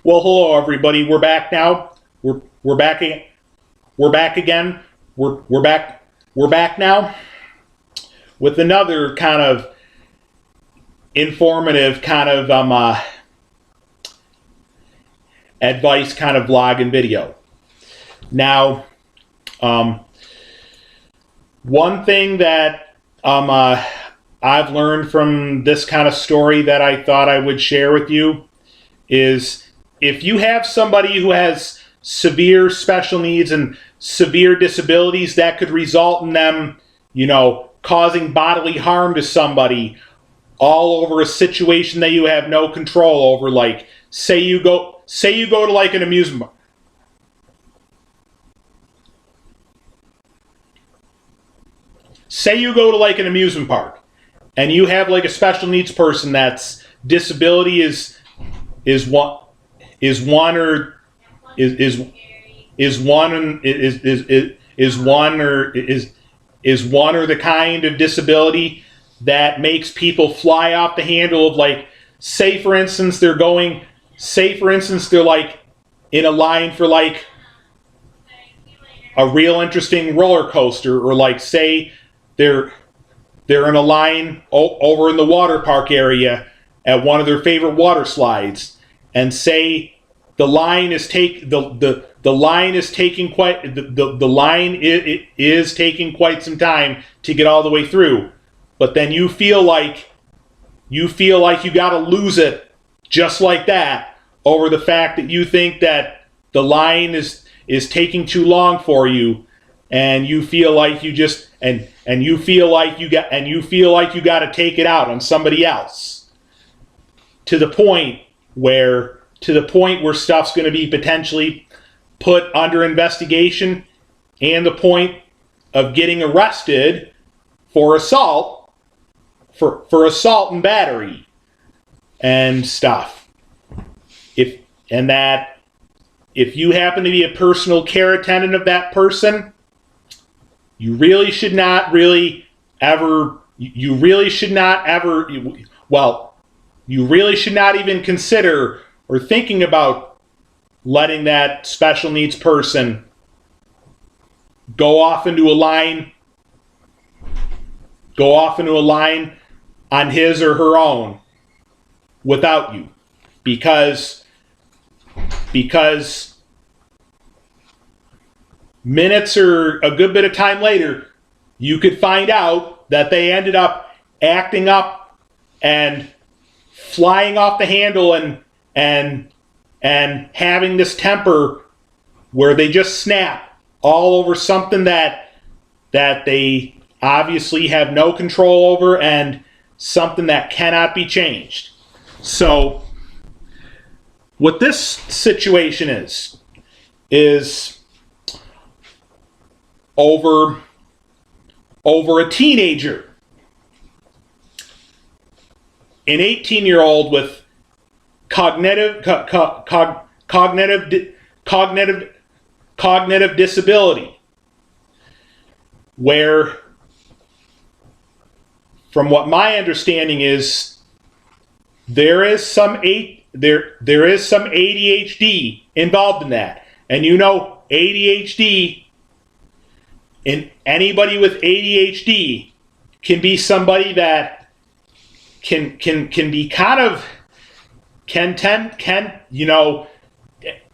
Well, hello everybody. We're back now. We're back again. We're back again. We're back now with another kind of informative kind of advice kind of vlog and video. Now, one thing that I've learned from this kind of story that I thought I would share with you is if you have somebody who has severe special needs and severe disabilities that could result in them, causing bodily harm to somebody all over a situation that you have no control over, like say you go to like an amusement park. Say you go to like an amusement park and you have like a special needs person that's disability is one or the kind of disability that makes people fly off the handle of, like, say for instance they're like in a line for like a real interesting roller coaster, or like say they're in a line over in the water park area at one of their favorite water slides, and say the line is taking quite some time to get all the way through, but then you feel like you got to lose it just like that over the fact that you think that the line is taking too long for you, and you feel like you just and you feel like you got to take it out on somebody else to the point where stuff's going to be potentially put under investigation, and the point of getting arrested for assault and battery and stuff. If you happen to be a personal care attendant of that person, you really should not even consider or thinking about letting that special needs person go off into a line on his or her own without you, because minutes or a good bit of time later, you could find out that they ended up acting up and flying off the handle and having this temper where they just snap all over something that they obviously have no control over, and something that cannot be changed. So what this situation is over a teenager, an 18-year-old with cognitive disability, where, from what my understanding is, there is some ADHD involved in that. And ADHD, and anybody with ADHD can be somebody that can be kind of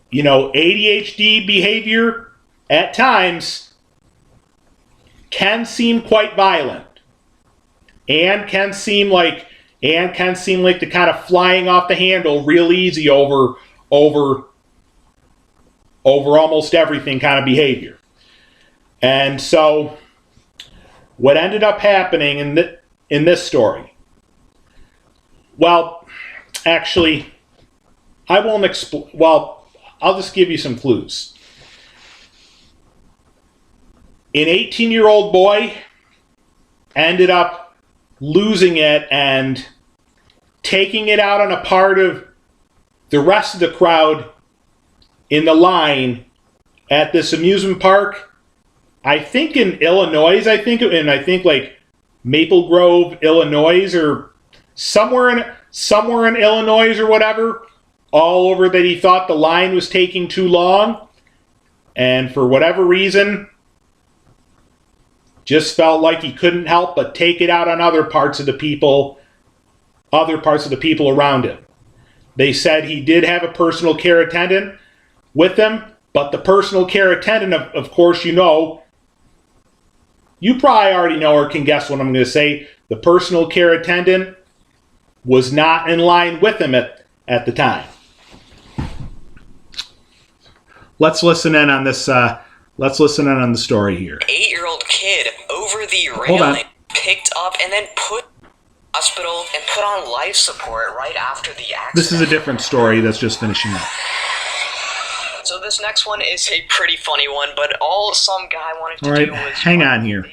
ADHD behavior at times can seem quite violent, and can seem like the kind of flying off the handle real easy over almost everything kind of behavior. And so what ended up happening in this story, well, actually, I won't explain. Well, I'll just give you some clues. An 18-year-old boy ended up losing it and taking it out on a part of the rest of the crowd in the line at this amusement park. I think in Illinois, I think like Maple Grove, Illinois, or somewhere in Illinois or whatever. all over that he thought the line was taking too long, and for whatever reason, just felt like he couldn't help but take it out on other parts of the people around him. They said he did have a personal care attendant with him, but the personal care attendant, of course, you probably already know or can guess what I'm going to say. The personal care attendant was not in line with him at the time. Let's listen in on this. Let's listen in on the story here. 8-year-old kid over the railing, picked up and then put in the hospital and put on life support right after the accident. This is a different story that's just finishing up. So this next one is a pretty funny one, but all some guy wanted to do was... hang on here.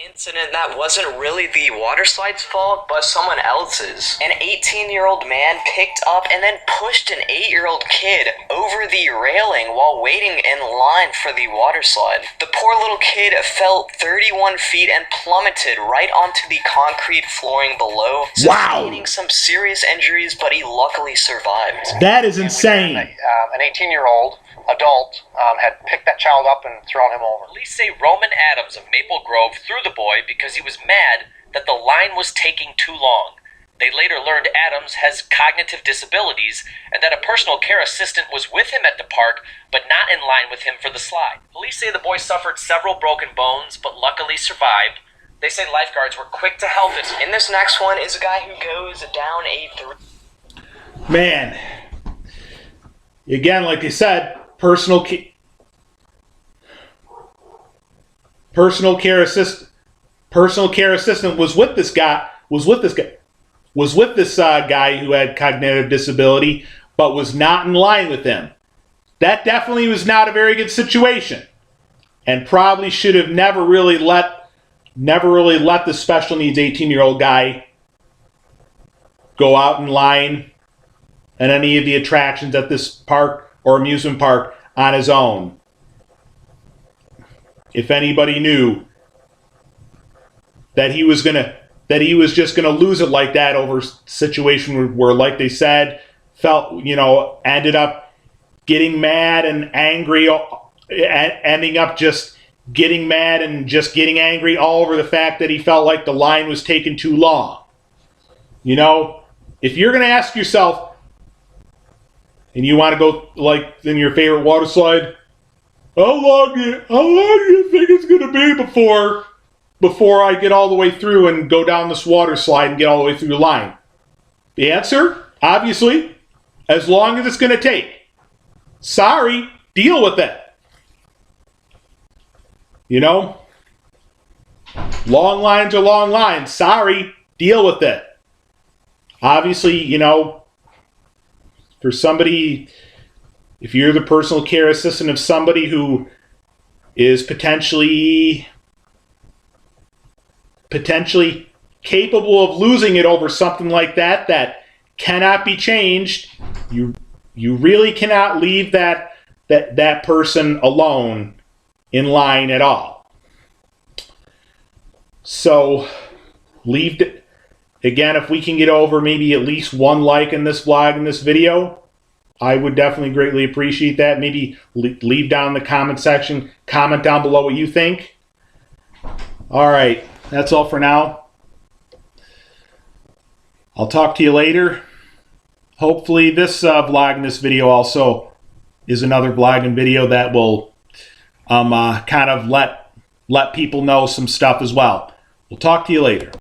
Incident that wasn't really the water slide's fault, but someone else's. An 18-year-old man picked up and then pushed an 8-year-old kid over the railing while waiting in line for the water slide. The poor little kid fell 31 feet and plummeted right onto the concrete flooring below, sustaining some serious injuries, but he luckily survived. That is insane. An 18-year-old adult had picked that child up and thrown him over. Police say Roman Adams of Maple Grove threw the boy because he was mad that the line was taking too long. They later learned Adams has cognitive disabilities and that a personal care assistant was with him at the park, but not in line with him for the slide. Police say the boy suffered several broken bones, but luckily survived. They say lifeguards were quick to help him. And this next one is a guy who goes down a... Man. Again, like I said, personal care assistant was with this guy who had cognitive disability, but was not in line with him. That definitely was not a very good situation, and probably should have never really let the special needs 18-year-old guy go out in line at any of the attractions at this park or amusement park on his own. If anybody knew that he was just gonna lose it like that over a situation where, like they said, ended up getting mad and angry, ending up just getting mad and just getting angry all over the fact that he felt like the line was taking too long. If you're gonna ask yourself, and you want to go like in your favorite water slide, how long do you think it's going to be before I get all the way through and go down this water slide and get all the way through the line? The answer, obviously, as long as it's going to take. Sorry, deal with it. Long lines are long lines. Sorry, deal with it. Obviously, for somebody, if you're the personal care assistant of somebody who is potentially capable of losing it over something like that cannot be changed, you really cannot leave that person alone in line at all. So again, if we can get over maybe at least one like in this vlog, in this video, I would definitely greatly appreciate that. Maybe leave down in the comment section, comment down below what you think. All right, that's all for now. I'll talk to you later. Hopefully this vlog and this video also is another vlog and video that will kind of let people know some stuff as well. We'll talk to you later.